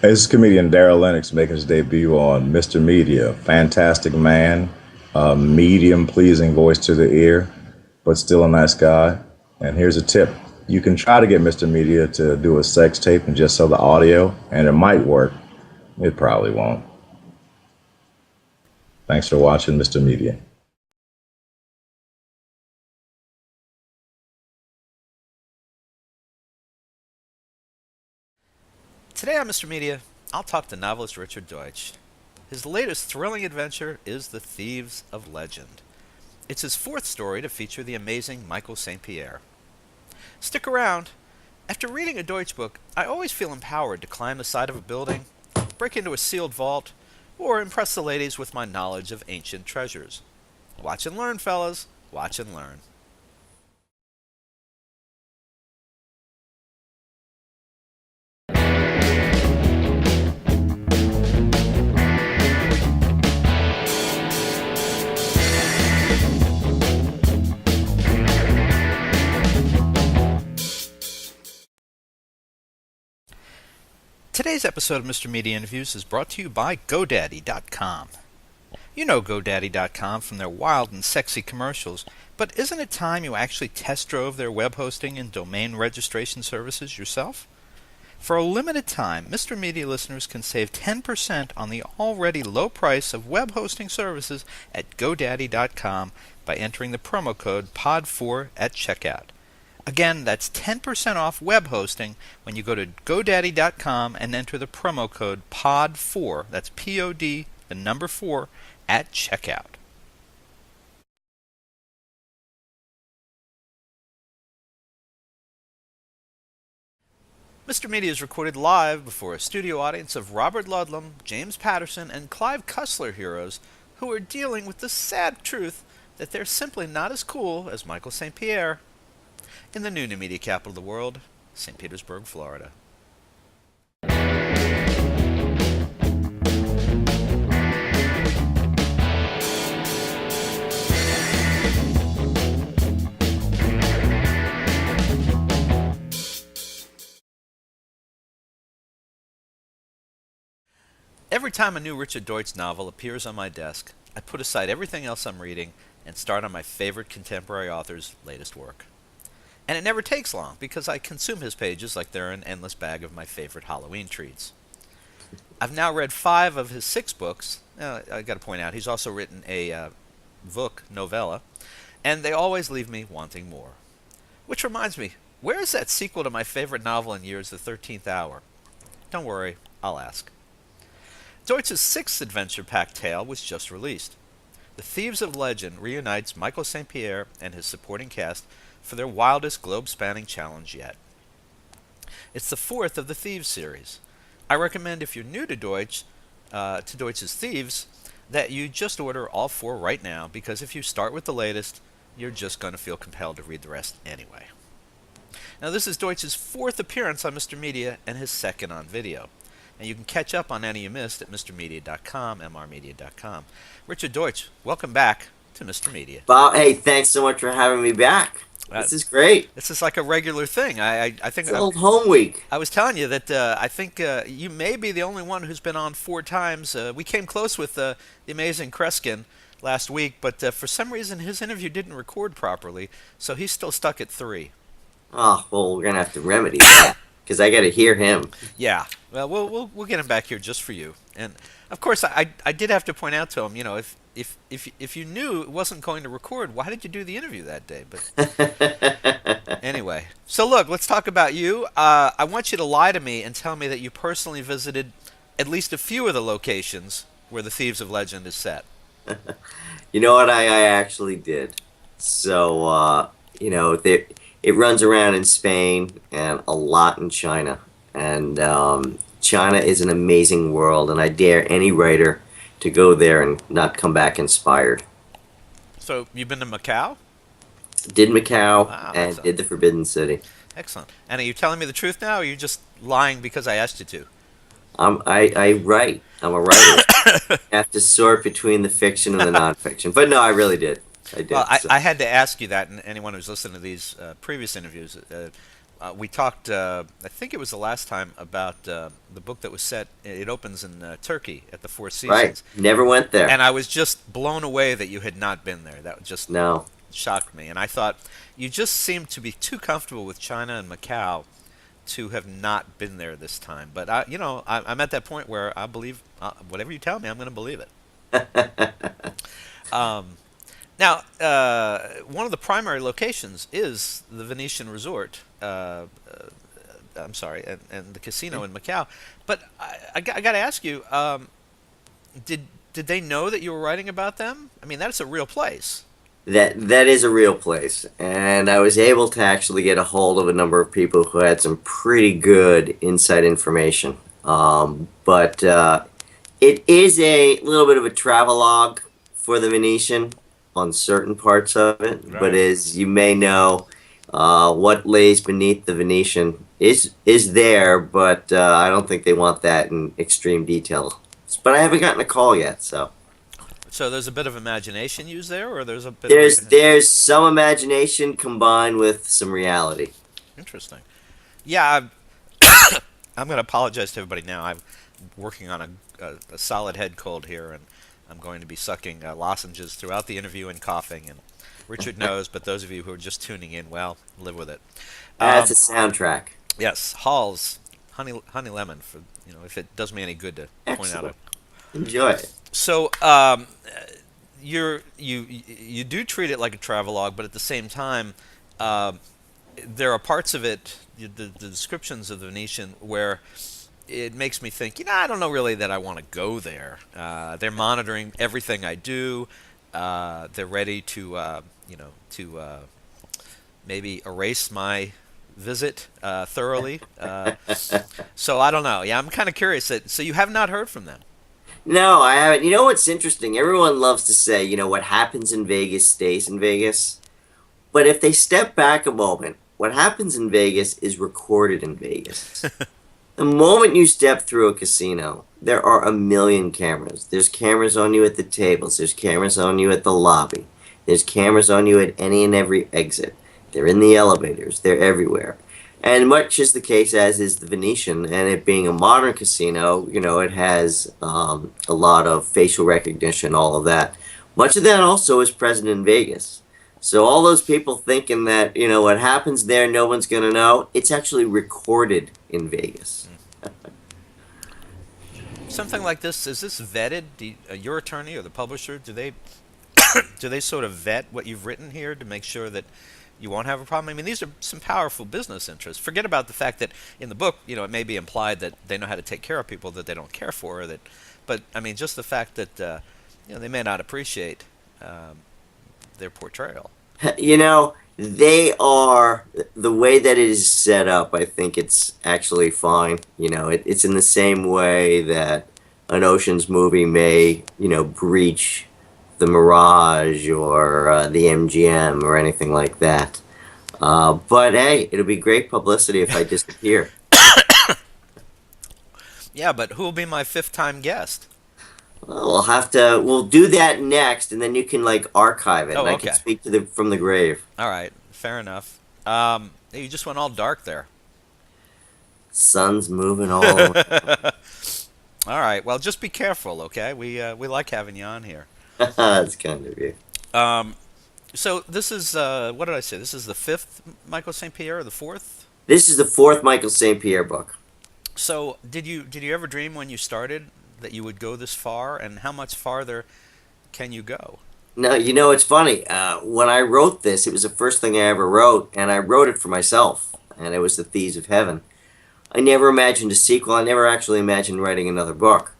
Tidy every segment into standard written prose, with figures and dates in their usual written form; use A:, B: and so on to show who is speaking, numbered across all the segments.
A: This is comedian Daryl Lennox making his debut on Mr. Media. Fantastic man, a medium pleasing voice to the ear, but still a nice guy. And here's a tip. You can try to get Mr. Media to do a sex tape and just sell the audio, and it might work. It probably won't. Thanks for watching Mr. Media.
B: Today on Mr. Media, I'll talk to novelist Richard Doetsch. His latest thrilling adventure is The Thieves of Legend. It's his fourth story to feature the amazing Michael St. Pierre. Stick around. After reading a Doetsch book, I always feel empowered to climb the side of a building, break into a sealed vault, or impress the ladies with my knowledge of ancient treasures. Watch and learn, fellas. Watch and learn. Today's episode of Mr. Media Interviews is brought to you by GoDaddy.com. You know GoDaddy.com from their wild and sexy commercials, but isn't it time you actually test drove their web hosting and domain registration services yourself? For a limited time, Mr. Media listeners can save 10% on the already low price of web hosting services at GoDaddy.com by entering the promo code POD4 at checkout. Again, that's 10% off web hosting when you go to GoDaddy.com and enter the promo code POD4, that's P-O-D, the number 4, at checkout. Mr. Media is recorded live before a studio audience of Robert Ludlum, James Patterson, and Clive Cussler heroes who are dealing with the sad truth that they're simply not as cool as Michael St. Pierre. In the new media capital of the world, St. Petersburg, Florida. Every time a new Richard Doetsch novel appears on my desk, I put aside everything else I'm reading and start on my favorite contemporary author's latest work. And it never takes long, because I consume his pages like they're an endless bag of my favorite Halloween treats. I've now read 5 of his 6 books. I got to point out, he's also written a vook, novella, and they always leave me wanting more. Which reminds me, where is that sequel to my favorite novel in years, The 13th Hour? Don't worry, I'll ask. Doetsch's 6th adventure-packed tale was just released. The Thieves of Legend reunites Michael St. Pierre and his supporting cast for their wildest globe-spanning challenge yet. It's the 4th of the Thieves series. I recommend, if you're new to Doetsch's Thieves, that you just order all 4 right now, because if you start with the latest, you're just going to feel compelled to read the rest anyway. Now, this is Doetsch's 4th appearance on Mr. Media and his 2nd on video. And you can catch up on any you missed at mrmedia.com, mrmedia.com. Richard Doetsch, welcome back to Mr. Media.
C: Bob, hey, thanks so much for having me back. This is great.
B: This is like a regular thing. I think
C: it's old home week.
B: I was telling you that I think you may be the only one who's been on 4 times. We came close with the amazing Kreskin last week, but for some reason his interview didn't record properly, so he's still stuck at 3.
C: Oh, well, we're gonna have to remedy that, because I got to hear him.
B: Yeah. Well, we'll get him back here just for you. And of course, I did have to point out to him, you know, if you knew it wasn't going to record, why did you do the interview that day? But anyway, so look, let's talk about you. I want you to lie to me and tell me that you personally visited at least a few of the locations where the Thieves of Legend is set.
C: You know what? I actually did. So, you know, it runs around in Spain and a lot in China. And China is an amazing world, and I dare any writer to go there and not come back inspired.
B: So you've been to Macau?
C: Did Macau,
B: Wow,
C: and did the Forbidden City.
B: Excellent. And are you telling me the truth now, or are you just lying because I asked you to?
C: I write. I'm a writer. I have to sort between the fiction and the nonfiction. But no, I really did. I did.
B: Well, I had to ask you that, and anyone who's listened to these previous interviews, we talked, I think it was the last time, about the book that was set. It opens in Turkey at the Four
C: Right.
B: Seasons,
C: Never went there.
B: and I was just blown away that you had not been there. That just
C: No.
B: shocked me, and I thought you just seemed to be too comfortable with China and Macau to have not been there this time. But I'm at that point where I believe whatever you tell me, I'm going to believe it. Um, Now, one of the primary locations is the Venetian Resort. I'm sorry, and the casino in Macau. But I got to ask you, did they know that you were writing about them? I mean, that's a real place.
C: That is a real place, and I was able to actually get a hold of a number of people who had some pretty good inside information. But it is a little bit of a travelogue for the Venetian on certain parts of it.
B: Right.
C: But as you may know, what lays beneath the Venetian is there, but I don't think they want that in extreme detail. But I haven't gotten a call yet, so.
B: So there's a bit of imagination used there, or there's a bit
C: There's some imagination combined with some reality.
B: Interesting. Yeah, I'm going to apologize to everybody now. I'm working on a solid head cold here, and I'm going to be sucking lozenges throughout the interview and coughing. And Richard knows, but those of you who are just tuning in, well, live with it.
C: That's a soundtrack.
B: Yes, Hall's honey lemon. For if it does me any good to point out
C: Excellent. Enjoy it.
B: So you do treat it like a travelogue, but at the same time, there are parts of it, the descriptions of the Venetian, where it makes me think, I don't know really that I want to go there. They're monitoring everything I do. They're ready to maybe erase my visit thoroughly. So I don't know. Yeah, I'm kind of curious. So you have not heard from them?
C: No, I haven't. You know what's interesting? Everyone loves to say, what happens in Vegas stays in Vegas. But if they step back a moment, what happens in Vegas is recorded in Vegas. The moment you step through a casino, there are a million cameras. There's cameras on you at the tables. There's cameras on you at the lobby. There's cameras on you at any and every exit. They're in the elevators. They're everywhere. And much is the case as is the Venetian, and it being a modern casino, it has a lot of facial recognition, all of that. Much of that also is present in Vegas. So all those people thinking that, what happens there, no one's going to know, it's actually recorded in Vegas.
B: Something like this, is this vetted? Your attorney or the publisher, do they do they sort of vet what you've written here to make sure that you won't have a problem? I mean, these are some powerful business interests. Forget about the fact that in the book, it may be implied that they know how to take care of people that they don't care for, but I mean, just the fact that they may not appreciate their portrayal.
C: They are, the way that it is set up, I think it's actually fine. It's in the same way that an Ocean's movie may, breach the Mirage or the MGM or anything like that. But hey, it'll be great publicity if I disappear.
B: Yeah, but who will be my fifth-time guest?
C: Well, we'll do that next, and then you can archive it,
B: Oh,
C: and I
B: okay.
C: can speak to from the grave.
B: All right, fair enough. You just went all dark there.
C: Sun's moving all over.
B: All right, well, just be careful, okay? We like having you on here.
C: That's kind of you.
B: So this is what did I say? This is the fifth Michael St. Pierre, or the fourth?
C: This is the fourth Michael St. Pierre book.
B: So did you ever dream when you started that you would go this far, and how much farther can you go?
C: No, it's funny. When I wrote this, it was the first thing I ever wrote, and I wrote it for myself, and it was the Thieves of Heaven. I never imagined a sequel. I never actually imagined writing another book.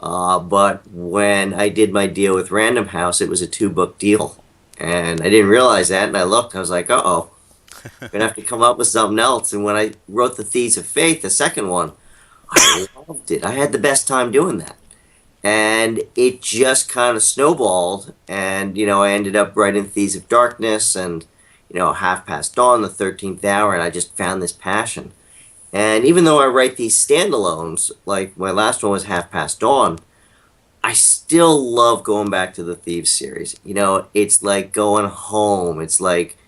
C: But when I did my deal with Random House, it was a 2-book deal. And I didn't realize that, and I looked, I was like, uh-oh. I'm going to have to come up with something else. And when I wrote The Thieves of Faith, the second one, I loved it. I had the best time doing that. And it just kind of snowballed, and, I ended up writing Thieves of Darkness and, Half Past Dawn, The 13th Hour, and I just found this passion. And even though I write these standalones, like my last one was Half Past Dawn, I still love going back to the Thieves series. It's like going home. It's like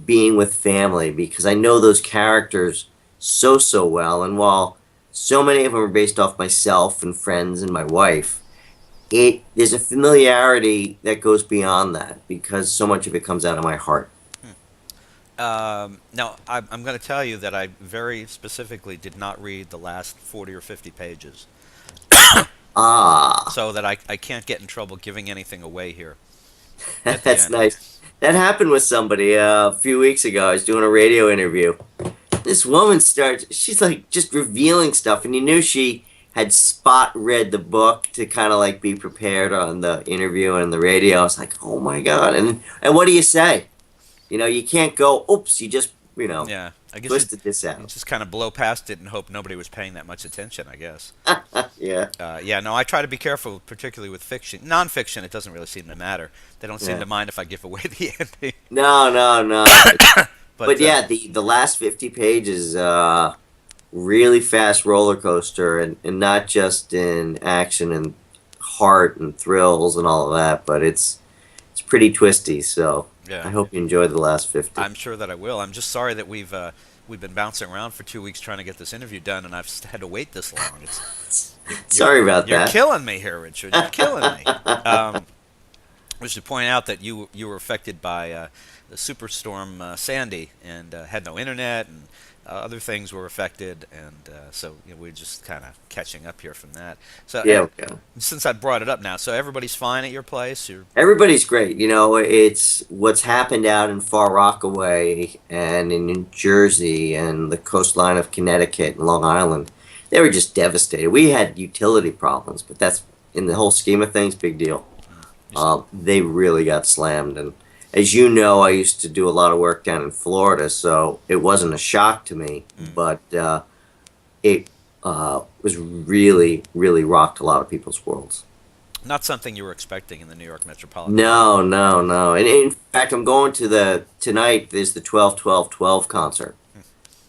C: being with family, because I know those characters so well. And while so many of them are based off myself and friends and my wife, there's a familiarity that goes beyond that because so much of it comes out of my heart.
B: Now, I'm going to tell you that I very specifically did not read the last 40 or 50 pages,
C: Ah,
B: so that I can't get in trouble giving anything away here at the
C: that's
B: end.
C: nice. That happened with somebody a few weeks ago. I was doing a radio interview. This woman she's like just revealing stuff, and you knew she had spot read the book to kind of like be prepared on the interview and the radio. I was like, oh my God. And what do you say? You can't go, oops, you just,
B: Yeah, I guess
C: twisted this
B: you
C: out.
B: just kind of blow past it and hope nobody was paying that much attention, I guess.
C: Yeah.
B: Yeah, no, I try to be careful, particularly with fiction. Non-fiction, it doesn't really seem to matter. They don't seem
C: Yeah.
B: to mind if I give away the ending.
C: No. But
B: But
C: yeah, the last 50 pages, really fast roller coaster, and not just in action and heart and thrills and all of that, but it's pretty twisty. So I
B: yeah,
C: hope you enjoyed the last 50.
B: I'm sure that I will. I'm just sorry that we've been bouncing around for 2 weeks trying to get this interview done, and I've had to wait this long.
C: Sorry about
B: You're
C: that.
B: killing me here, Richard. You're killing me. We should point out that you were affected by the superstorm Sandy and had no internet, and other things were affected, and so we're just kind of catching up here from that. So
C: Yeah, okay.
B: since I brought it up now, so everybody's fine at your place.
C: Everybody's great. It's what's happened out in Far Rockaway and in New Jersey and the coastline of Connecticut and Long Island. They were just devastated. We had utility problems, but that's, in the whole scheme of things, big deal. They really got slammed. And as you know, I used to do a lot of work down in Florida, so it wasn't a shock to me, but it was really rocked a lot of people's worlds.
B: Not something you were expecting in the New York metropolitan.
C: No. And in fact, I'm going to tonight, there's the 12-12-12 concert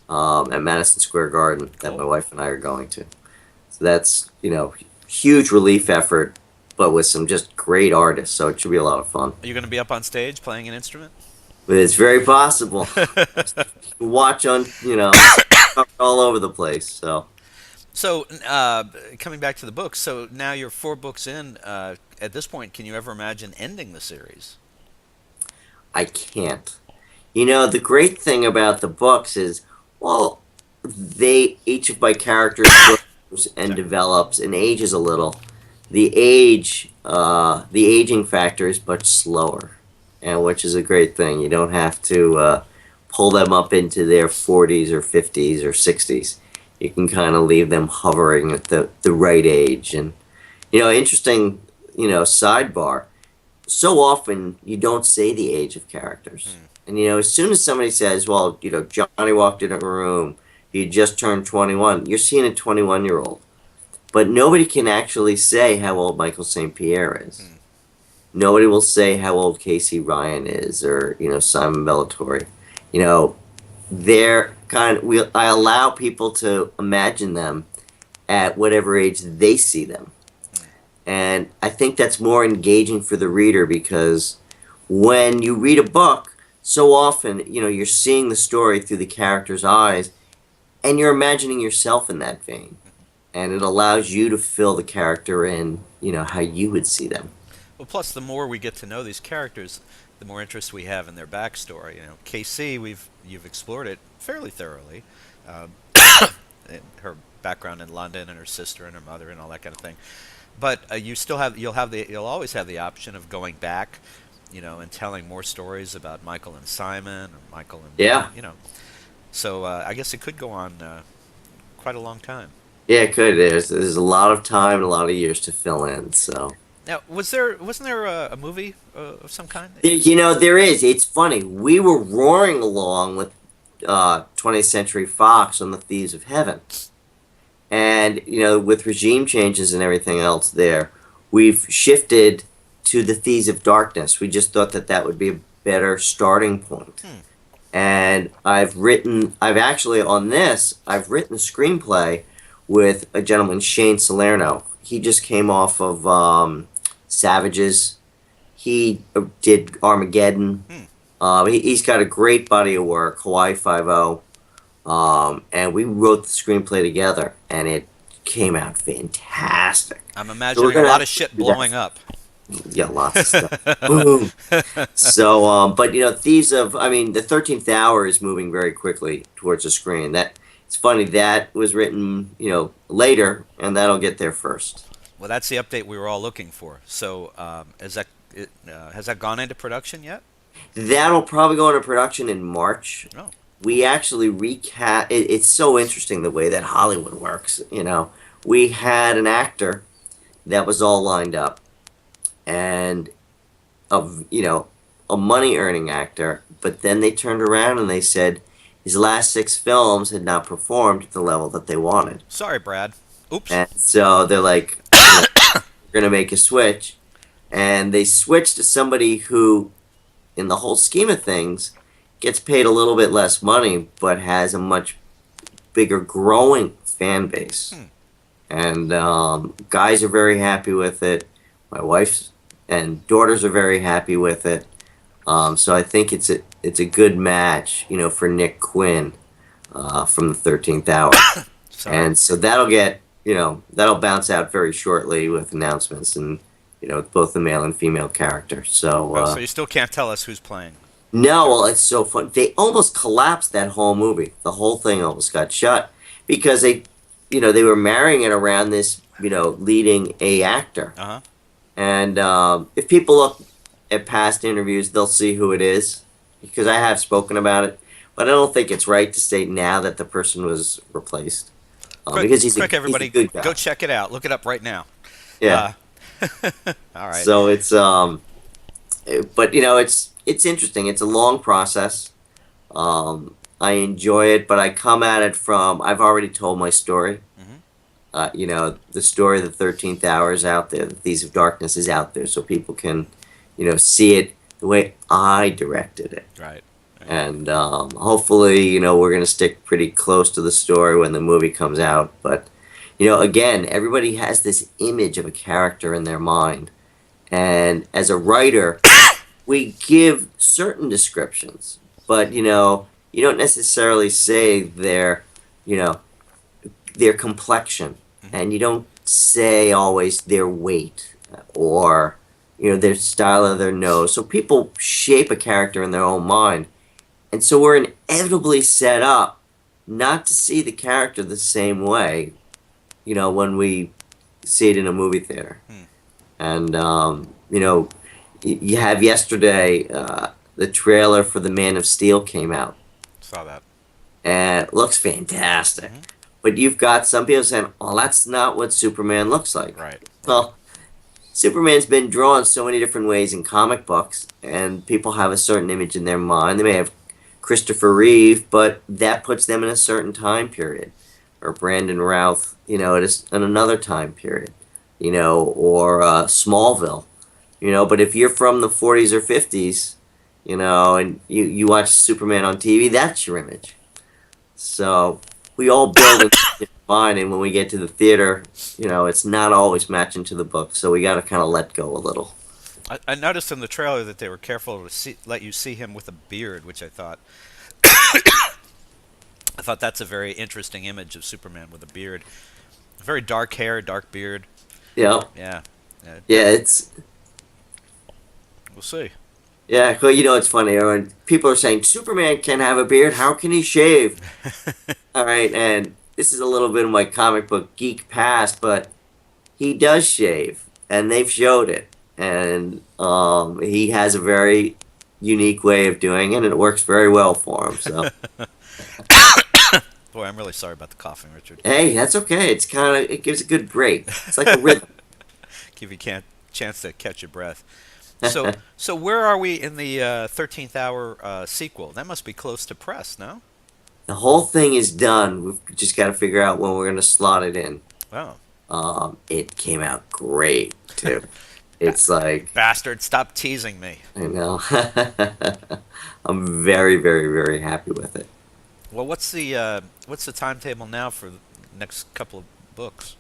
C: at Madison Square Garden that my wife and I are going to. So that's, huge relief effort, but with some just great artists. So it should be a lot of fun.
B: Are you going to be up on stage playing an instrument?
C: But it's very possible. Watch on, all over the place.
B: So, coming back to the books, so now you're 4 books in. At this point, can you ever imagine ending the series?
C: I can't. The great thing about the books is, well, each of my characters grows and develops and ages a little. The aging factor is much slower, and which is a great thing. You don't have to pull them up into their 40s or 50s or 60s. You can kind of leave them hovering at the right age. And, interesting, sidebar. So often you don't say the age of characters. And, as soon as somebody says, well, Johnny walked in a room, he just turned 21, you're seeing a 21-year-old. But nobody can actually say how old Michael St. Pierre is. Nobody will say how old Casey Ryan is, or, Simon Bellatori. They're I allow people to imagine them at whatever age they see them. And I think that's more engaging for the reader, because when you read a book, so often, you're seeing the story through the character's eyes, and you're imagining yourself in that vein. And it allows you to fill the character in, how you would see them.
B: Well, plus the more we get to know these characters, the more interest we have in their backstory. KC, you've explored it fairly thoroughly, and her background in London and her sister and her mother and all that kind of thing. But you'll always have the option of going back, and telling more stories about Michael and Simon, or Michael and
C: Yeah.
B: So I guess it could go on quite a long time.
C: Yeah, it could. There's a lot of time and a lot of years to fill in. So
B: Now, wasn't there a movie of some kind?
C: there is. It's funny. We were roaring along with 20th Century Fox on the Thieves of Heaven, and with regime changes and everything else, we've shifted to the Thieves of Darkness. We just thought that would be a better starting point. And I've actually on this, I've written a screenplay with a gentleman, Shane Salerno. He just came off of Savages. He did Armageddon. He's got a great body of work, Hawaii Five-0. And we wrote the screenplay together, and it came out fantastic.
B: I'm
C: So we're
B: imagining a
C: gonna
B: lot
C: have
B: of
C: to
B: shit
C: do that.
B: blowing up.
C: Yeah, lots of stuff. Boom. So, but the 13th Hour is moving very quickly towards the screen. It's funny that was written, later, and that'll get there first.
B: Well, that's the update we were all looking for. So, has that gone into production yet?
C: That'll probably go into production in March.
B: Oh,
C: We actually recast. It's so interesting the way that Hollywood works. We had an actor that was all lined up, and a money earning actor, but then they turned around and they said his last 6 films had not performed at the level that they wanted.
B: sorry, Brad. Oops.
C: And so they're like, we're going to make a switch. And they switched to somebody who, in the whole scheme of things, gets paid a little bit less money, but has a much bigger growing fan base. And guys are very happy with it. My wife and daughters are very happy with it. So I think it's a good match, for Nick Quinn from the 13th Hour.
B: Sorry.
C: And so that'll bounce out very shortly with announcements and, both the male and female character.
B: So you still can't tell us who's playing.
C: No, well, it's so fun. They almost collapsed that whole movie. The whole thing almost got shut because they were marrying it around this, leading A actor.
B: Uh-huh.
C: And if people look at past interviews, they'll see who it is because I have spoken about it. But I don't think it's right to say now that the person was replaced because he's
B: Quick,
C: a
B: everybody,
C: good guy.
B: go check it out. Look it up right now.
C: Yeah.
B: All right.
C: So it's but it's interesting. It's a long process. I enjoy it, but I come at it from I've already told my story. The story of the 13th Hour is out there. The Thieves of Darkness is out there, so people can, see it the way I directed it.
B: Right.
C: And hopefully, we're going to stick pretty close to the story when the movie comes out. But, again, everybody has this image of a character in their mind. And as a writer, we give certain descriptions, but, you don't necessarily say their complexion, and you don't say always their weight or their style of their nose. So people shape a character in their own mind, and so we're inevitably set up not to see the character the same way, when we see it in a movie theater. And you have yesterday the trailer for The Man of Steel came out.
B: Saw that.
C: And it looks fantastic. But you've got some people saying, oh, that's not what Superman looks like.
B: Right.
C: Well, Superman's been drawn so many different ways in comic books, and people have a certain image in their mind. They may have Christopher Reeve, but that puts them in a certain time period. Or Brandon Routh, in another time period. Or Smallville. But if you're from the 40s or 50s, and you watch Superman on TV, that's your image. So we all build it in mind, and when we get to the theater, it's not always matching to the book, so we got to kind of let go a little.
B: I noticed in the trailer that they were careful to let you see him with a beard, which I thought that's a very interesting image of Superman with a beard. Very dark hair, dark beard.
C: Yeah.
B: Yeah.
C: Yeah, it's...
B: We'll see.
C: Yeah, well, it's funny. When people are saying, Superman can have a beard, how can he shave? All right, and this is a little bit of my comic book geek past, but he does shave, and they've showed it. And he has a very unique way of doing it, and it works very well for him. So,
B: Boy, I'm really sorry about the coughing, Richard.
C: hey, that's okay. It gives a good break. It's like a rhythm.
B: Give you a chance to catch your breath. So where are we in the 13th Hour sequel? That must be close to press, no?
C: The whole thing is done. We've just got to figure out when we're going to slot it in.
B: Oh.
C: It came out great, too. It's like...
B: Bastard, stop teasing me.
C: I know. I'm very, very, very happy with it.
B: Well, what's the timetable now for the next couple of books?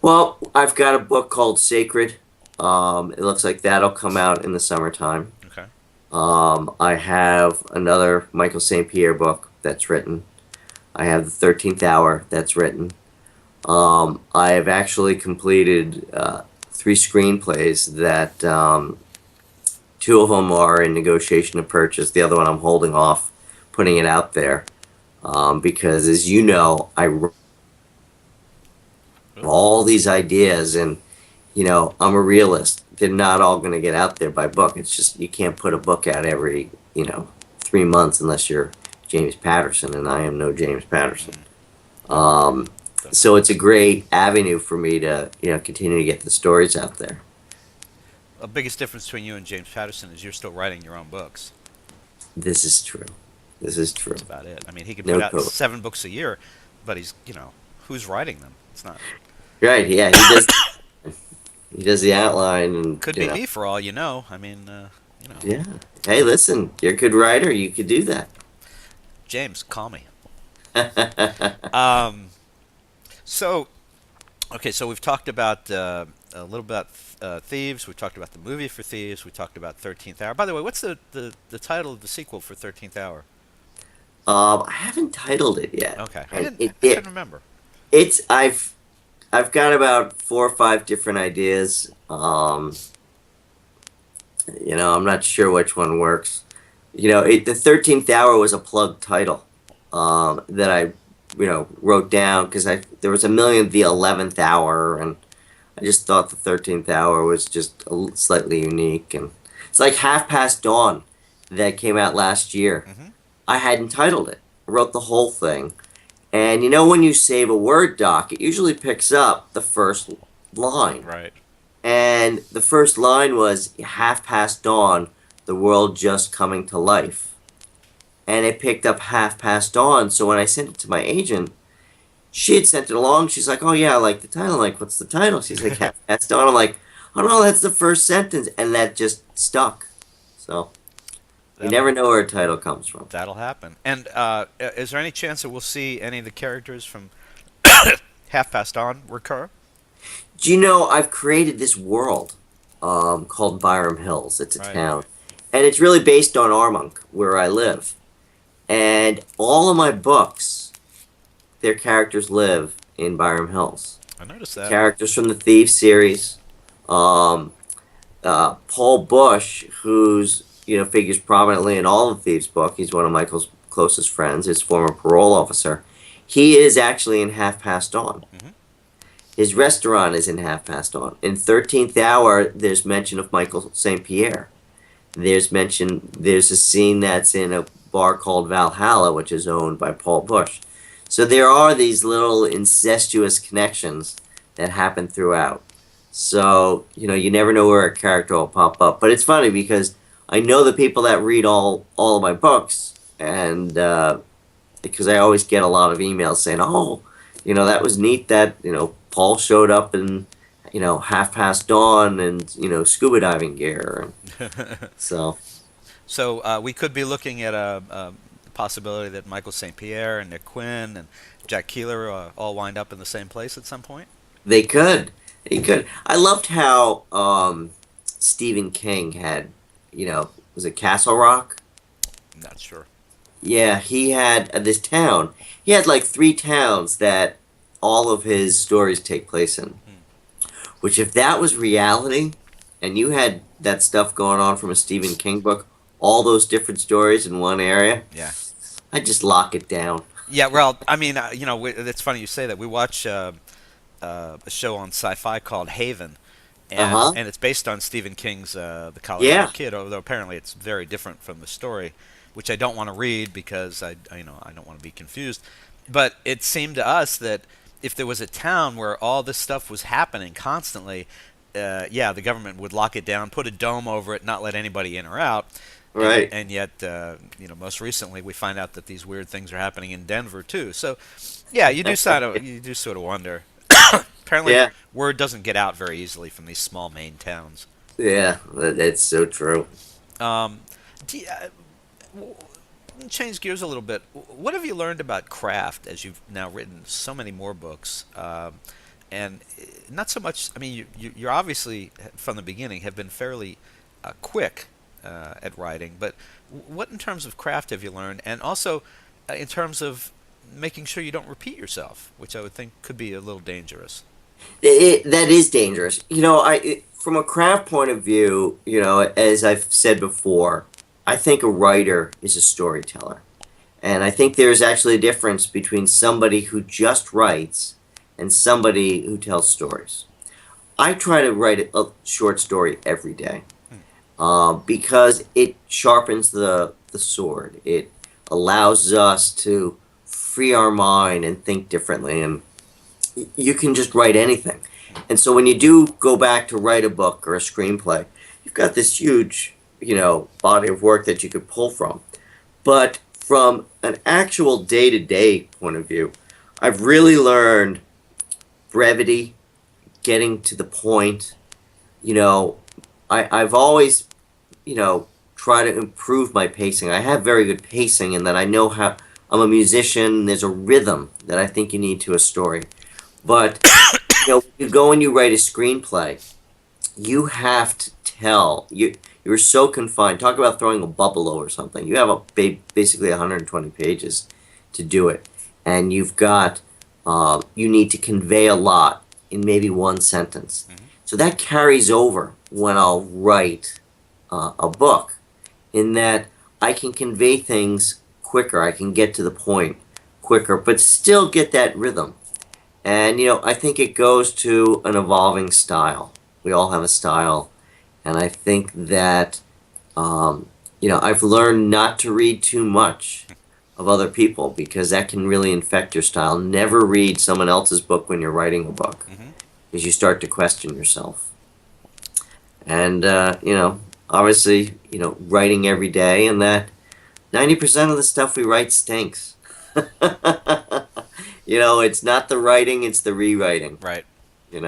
C: Well, I've got a book called Sacred. It looks like that'll come out in the summertime.
B: Okay.
C: I have another Michael St. Pierre book that's written. I have the 13th Hour that's written. I have actually completed three screenplays that two of them are in negotiation to purchase. The other one I'm holding off putting it out there because, as you know, I wrote all these ideas, and I'm a realist. They're not all going to get out there by book. It's just you can't put a book out every 3 months unless you're James Patterson, and I am no James Patterson. So it's a great avenue for me to continue to get the stories out there.
B: The biggest difference between you and James Patterson is you're still writing your own books.
C: This is true. This is true.
B: That's about it. I mean, he could
C: No
B: put out
C: problem.
B: 7 books a year, but he's, who's writing them? It's not.
C: Right? Yeah, he does. He does the outline, and
B: Could be me for all you know. I mean,
C: Yeah. Hey, listen, you're a good writer. You could do that.
B: James, call me. Um, so, okay, so we've talked about a little about Thieves. We've talked about the movie for Thieves. We talked about 13th Hour. By the way, what's the title of the sequel for 13th Hour?
C: I haven't titled it yet.
B: Okay,
C: And
B: I couldn't remember.
C: it's I've got about 4 or 5 different ideas. I'm not sure which one works. The 13th Hour was a plug title that I wrote down because there was a million the 11th hour, and I just thought the 13th hour was just slightly unique. And it's like Half Past Dawn that came out last year.
B: Hmm.
C: I hadn't titled it. I wrote the whole thing. And when you save a Word doc, it usually picks up the first line.
B: Right.
C: And the first line was Half Past Dawn, the world just coming to life. And it picked up Half Past Dawn. So when I sent it to my agent, she had sent it along. She's like, "Oh yeah, I like the title." I'm like, "What's the title?" She's like, "Half Past Dawn." I'm like, "Oh no, that's the first sentence," and that just stuck. So you
B: That'll,
C: never know where a title comes from.
B: that'll happen. And is there any chance that we'll see any of the characters from Half Past Dawn recur?
C: Do I've created this world called Byram Hills. It's a
B: Right.
C: town, and it's really based on Armonk, where I live. And all of my books, their characters live in Byram Hills.
B: I noticed that.
C: Characters from the Thieves series. Um, Paul Bush, who's figures prominently in all of Thieves' book. He's one of Michael's closest friends. His former parole officer. He is actually in Half Past Dawn.
B: Hmm.
C: His restaurant is in Half Past Dawn. In 13th Hour, there's mention of Michael St. Pierre. There's a scene that's in a bar called Valhalla, which is owned by Paul Bush. So there are these little incestuous connections that happen throughout. So, you never know where a character will pop up. But it's funny because I know the people that read all of my books, and because I always get a lot of emails saying, "Oh, that was neat that, Paul showed up in, Half Past Dawn and, scuba diving gear." And so,
B: So we could be looking at a possibility that Michael St. Pierre and Nick Quinn and Jack Keeler all wind up in the same place at some point.
C: they could. They could. I loved how Stephen King had, was it Castle Rock?
B: Not sure.
C: Yeah, he had this town. He had like 3 towns that all of his stories take place in. Which, if that was reality, and you had that stuff going on from a Stephen King book, all those different stories in one area,
B: Yeah.
C: I'd just lock it down.
B: Yeah. Well, I mean, it's funny you say that. We watch a show on Sci-Fi called Haven, and
C: Uh-huh.
B: and it's based on Stephen King's The Colorado
C: Yeah.
B: Kid. Although apparently it's very different from the story, which I don't want to read because I don't want to be confused. But it seemed to us that if there was a town where all this stuff was happening constantly, yeah, the government would lock it down, put a dome over it, not let anybody in or out.
C: Right.
B: And yet, most recently we find out that these weird things are happening in Denver too. So, yeah, you do sort of wonder. Apparently,
C: Yeah.
B: word doesn't get out very easily from these small Maine towns.
C: Yeah, that's so true.
B: Um, do you, change gears a little bit. What have you learned about craft as you've now written so many more books? And not so much. I mean, you're obviously from the beginning have been fairly quick at writing, but what in terms of craft have you learned, and also in terms of making sure you don't repeat yourself, which I would think could be a little dangerous.
C: That is dangerous. From a craft point of view, as I've said before, I think a writer is a storyteller. And I think there's actually a difference between somebody who just writes and somebody who tells stories. I try to write a short story every day because it sharpens the sword. It allows us to free our mind and think differently. And you can just write anything. And so when you do go back to write a book or a screenplay, you've got this huge, body of work that you could pull from. But from an actual day-to-day point of view, I've really learned brevity, getting to the point. I've always, tried to improve my pacing. I have very good pacing in that I know how I'm a musician. There's a rhythm that I think you need to a story. But you go and you write a screenplay, you have to tell. You're so confined. Talk about throwing a bubble or something. You have basically 120 pages to do it, and you've got you need to convey a lot in maybe one sentence. Mm-hmm. So that carries over when I'll write a book, in that I can convey things quicker. I can get to the point quicker, but still get that rhythm. And, I think it goes to an evolving style. We all have a style. And I think that, I've learned not to read too much of other people, because that can really infect your style. Never read someone else's book when you're writing a book, because you start to question yourself. And, obviously, writing every day, and that 90% of the stuff we write stinks. It's not the writing, it's the rewriting.
B: Right.
C: You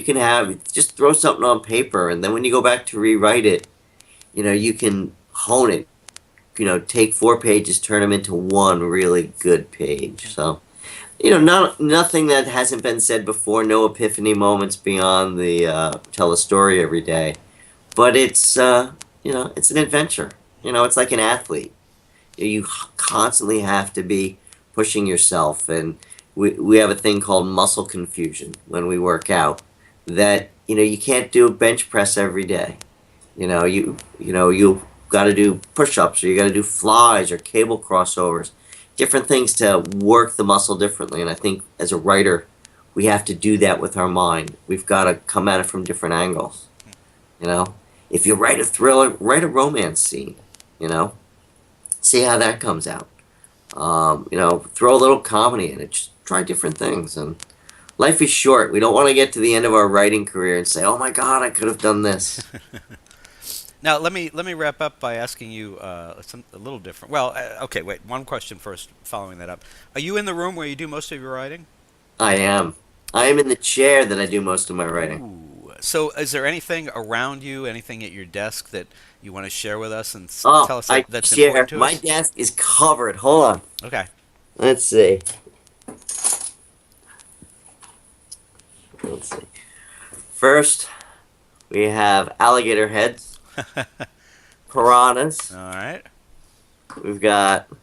C: can just throw something on paper, and then when you go back to rewrite it, you can hone it. Take 4 pages, turn them into one really good page. So, nothing that hasn't been said before, no epiphany moments beyond the tell a story every day. But it's, it's an adventure. It's like an athlete. You constantly have to be pushing yourself, and we have a thing called muscle confusion when we work out, that you can't do a bench press every day. You got to do push-ups, or you got to do flies or cable crossovers, different things to work the muscle differently. And I think as a writer, we have to do that with our mind. We've got to come at it from different angles. If you write a thriller, write a romance scene. See how that comes out. Throw a little comedy in it. Just try different things. And life is short. We don't want to get to the end of our writing career and say, "Oh my God, I could have done this."
B: Now, let me wrap up by asking you a little different. Well, okay, wait. One question first, following that up. Are you in the room where you do most of your writing?
C: I am. I am in the chair that I do most of my writing.
B: Ooh. So, is there anything around you, anything at your desk that you want to share with us and tell us that's important to us?
C: My desk is covered. Hold on.
B: Okay.
C: Let's see. First, we have alligator heads, piranhas.
B: All right.
C: We've got
B: maybe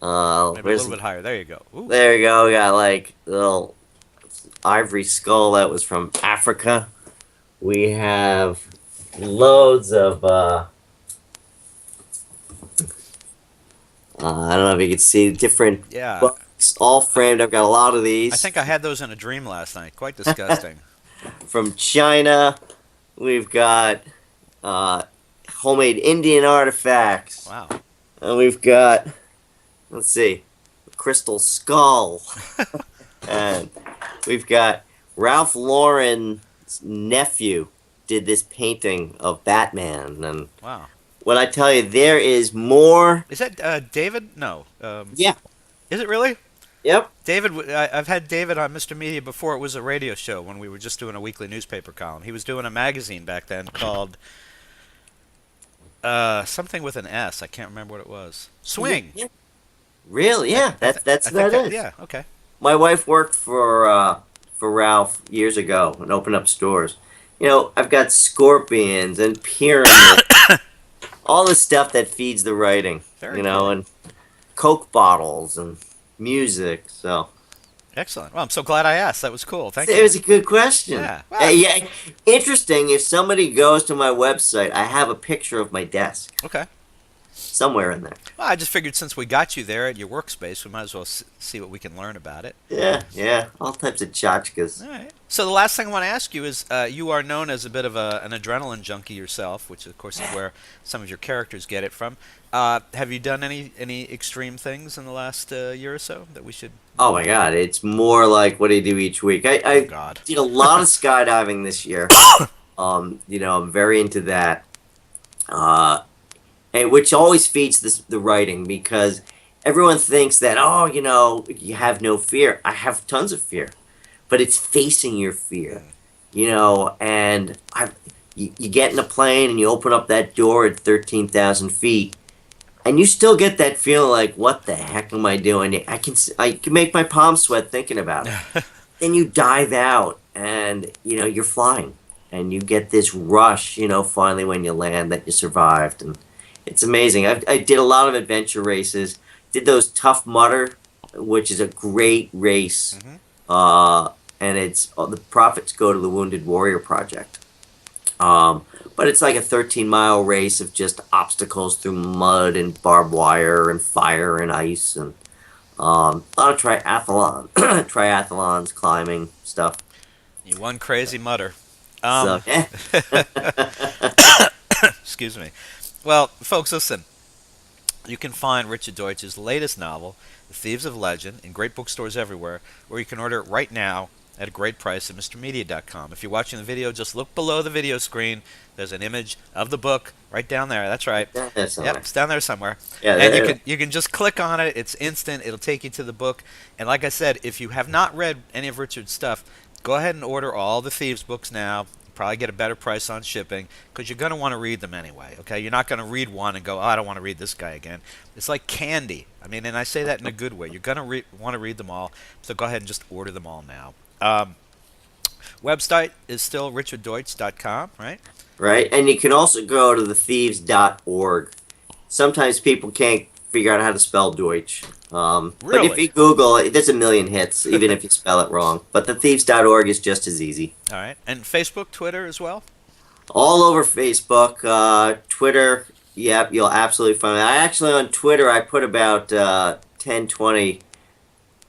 B: a little bit higher. There you go. Ooh.
C: There you go. We got like a little ivory skull that was from Africa. We have loads of I don't know if you can see different books, all framed. I've got a lot of these.
B: I think I had those in a dream last night. Quite disgusting.
C: From China, we've got homemade Indian artifacts.
B: Wow.
C: And we've got, let's see, a crystal skull. And we've got Ralph Lauren's nephew did this painting of Batman. And
B: wow.
C: When I tell you, there is more.
B: Is that David? No.
C: Yeah.
B: Is it really?
C: Yep.
B: David, I've had David on Mr. Media before. It was a radio show when we were just doing a weekly newspaper column. He was doing a magazine back then called something with an S. I can't remember what it was. Swing.
C: Yeah. Really? Yeah. That's what it is.
B: Yeah. Okay.
C: My wife worked for Ralph years ago and opened up stores, I've got scorpions and pyramids, all the stuff that feeds the writing,
B: Very cool.
C: and Coke bottles and music. So
B: Excellent. Well, I'm so glad I asked. That was cool. Thank
C: it
B: you.
C: was a good question.
B: Yeah. Well,
C: Yeah, interesting. If somebody goes to my website, I have a picture of my desk
B: okay.
C: somewhere in there.
B: Well, I just figured since we got you there at your workspace, we might as well see what we can learn about it.
C: Yeah, all types of tchotchkes.
B: All right. So the last thing I want to ask you is, you are known as a bit of an adrenaline junkie yourself, which of course is where some of your characters get it from. Have you done any extreme things in the last year or so that we should?
C: Oh my God, it's more like what I do each week. I,
B: Oh
C: I
B: God.
C: did a lot of skydiving this year. I'm very into that. And which always feeds the writing because everyone thinks that you have no fear. I have tons of fear, but it's facing your fear, and you get in a plane and you open up that door at 13,000 feet, and you still get that feeling like, what the heck am I doing? I can make my palms sweat thinking about it. Then you dive out, and you're flying, and you get this rush, finally when you land that you survived, and it's amazing. I did a lot of adventure races. Did those Tough Mudder, which is a great race, and it's the profits go to the Wounded Warrior Project. But it's like a 13-mile race of just obstacles through mud and barbed wire and fire and ice and a lot of triathlons, climbing stuff.
B: You one crazy mutter.
C: So,
B: Excuse me. Well, folks, listen. You can find Richard Doetsch's latest novel, The Thieves of Legend, in great bookstores everywhere, or you can order it right now at a great price at MrMedia.com. If you're watching the video, just look below the video screen. There's an image of the book right down there. That's right. Yep, it's down there somewhere.
C: Yeah,
B: and you can just click on it. It's instant. It'll take you to the book. And like I said, if you have not read any of Richard's stuff, go ahead and order all the Thieves books now. Probably get a better price on shipping because you're going to want to read them anyway. Okay, you're not going to read one and go, oh, I don't want to read this guy again. It's like candy. I mean, and I say that in a good way. You're going to want to read them all, so go ahead and just order them all now. Website is still richarddoetsch.com, right?
C: right, and you can also go to thethieves.org. Sometimes people can't figure out how to spell Deutsch. But
B: Really?
C: if you Google it, there's a million hits, even if you spell it wrong. But thethieves.org is just as easy.
B: All right, and Facebook, Twitter as well.
C: All over Facebook, Twitter. Yep, you'll absolutely find it. On Twitter, I put about 10, 20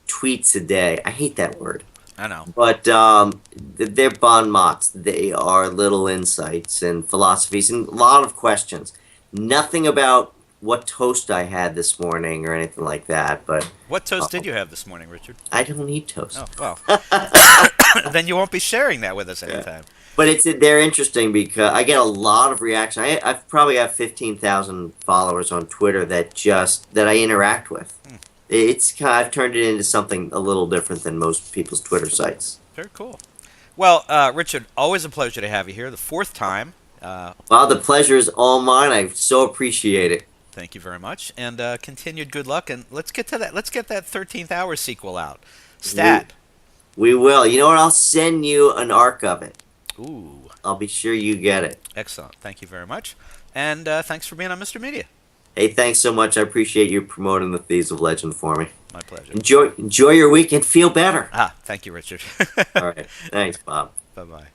C: tweets a day. I hate that word.
B: I know.
C: But they're bon mots. They are little insights and philosophies and a lot of questions. Nothing about what toast I had this morning or anything like that. But
B: What toast did you have this morning, Richard?
C: I don't eat toast.
B: Oh, well. Then you won't be sharing that with us anytime.
C: But they're interesting because I get a lot of reaction. I probably have 15,000 followers on Twitter that I interact with. I've turned it into something a little different than most people's Twitter sites.
B: Very cool. Well, Richard, always a pleasure to have you here. The fourth time.
C: Well, the pleasure is all mine. I so appreciate it.
B: Thank you very much, and continued good luck. And let's get to that. Let's get that 13th hour sequel out. Stat.
C: We will. You know what? I'll send you an arc of it.
B: Ooh.
C: I'll be sure you get it.
B: Excellent. Thank you very much, and thanks for being on Mr. Media.
C: Hey, thanks so much. I appreciate you promoting the Thieves of Legend for me.
B: My pleasure.
C: Enjoy your week and feel better.
B: Thank you, Richard.
C: All right. Thanks, Bob.
B: Bye-bye.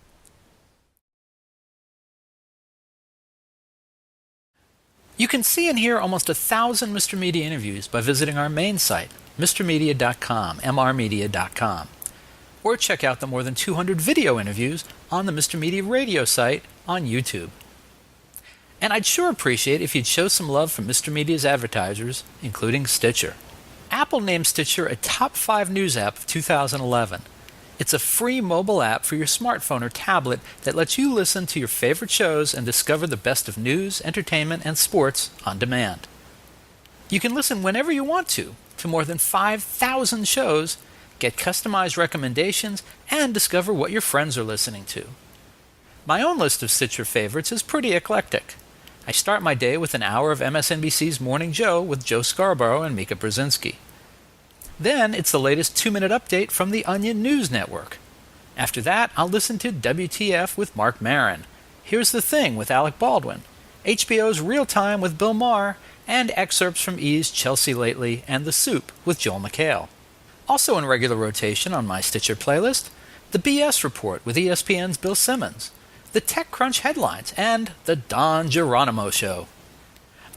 D: You can see and hear almost 1,000 Mr. Media interviews by visiting our main site, mrmedia.com, mrmedia.com. Or check out the more than 200 video interviews on the Mr. Media radio site on YouTube. And I'd sure appreciate if you'd show some love from Mr. Media's advertisers, including Stitcher. Apple named Stitcher a top 5 news app of 2011. It's a free mobile app for your smartphone or tablet that lets you listen to your favorite shows and discover the best of news, entertainment, and sports on demand. You can listen whenever you want to more than 5,000 shows, get customized recommendations, and discover what your friends are listening to. My own list of Stitcher favorites is pretty eclectic. I start my day with an hour of MSNBC's Morning Joe with Joe Scarborough and Mika Brzezinski. Then it's the latest 2-minute update from the Onion News Network. After that, I'll listen to WTF with Mark Maron, Here's the Thing with Alec Baldwin, HBO's Real Time with Bill Maher, and excerpts from E's Chelsea Lately and The Soup with Joel McHale. Also in regular rotation on my Stitcher playlist, the BS Report with ESPN's Bill Simmons, the TechCrunch Headlines, and the Don Geronimo Show.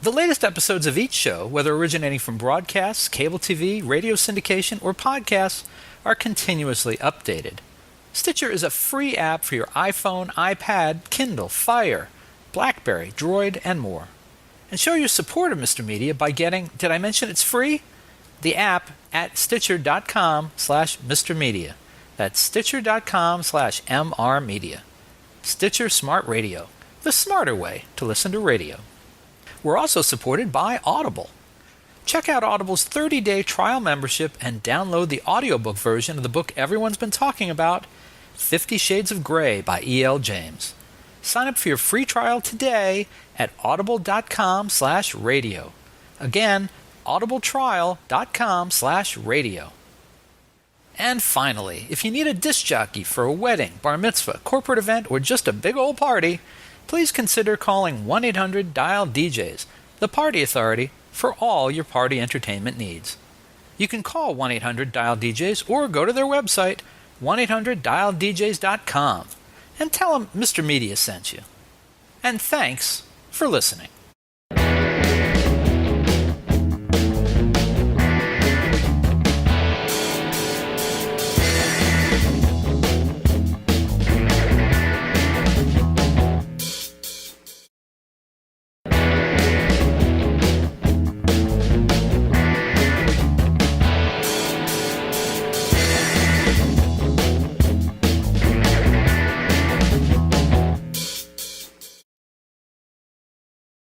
D: The latest episodes of each show, whether originating from broadcasts, cable TV, radio syndication, or podcasts, are continuously updated. Stitcher is a free app for your iPhone, iPad, Kindle, Fire, BlackBerry, Droid, and more. And show your support of Mr. Media by getting, did I mention it's free? The app at stitcher.com/MrMedia. That's stitcher.com/MRmedia. Stitcher Smart Radio, the smarter way to listen to radio. We're also supported by Audible. Check out Audible's 30-day trial membership and download the audiobook version of the book everyone's been talking about, 50 Shades of Grey by E.L. James. Sign up for your free trial today at audible.com/radio. Again, audibletrial.com/radio. And finally, if you need a disc jockey for a wedding, bar mitzvah, corporate event, or just a big old party, please consider calling 1-800-DIAL-DJs, the party authority for all your party entertainment needs. You can call 1-800-DIAL-DJs or go to their website, 1-800-DIAL-DJs.com, and tell them Mr. Media sent you. And thanks for listening.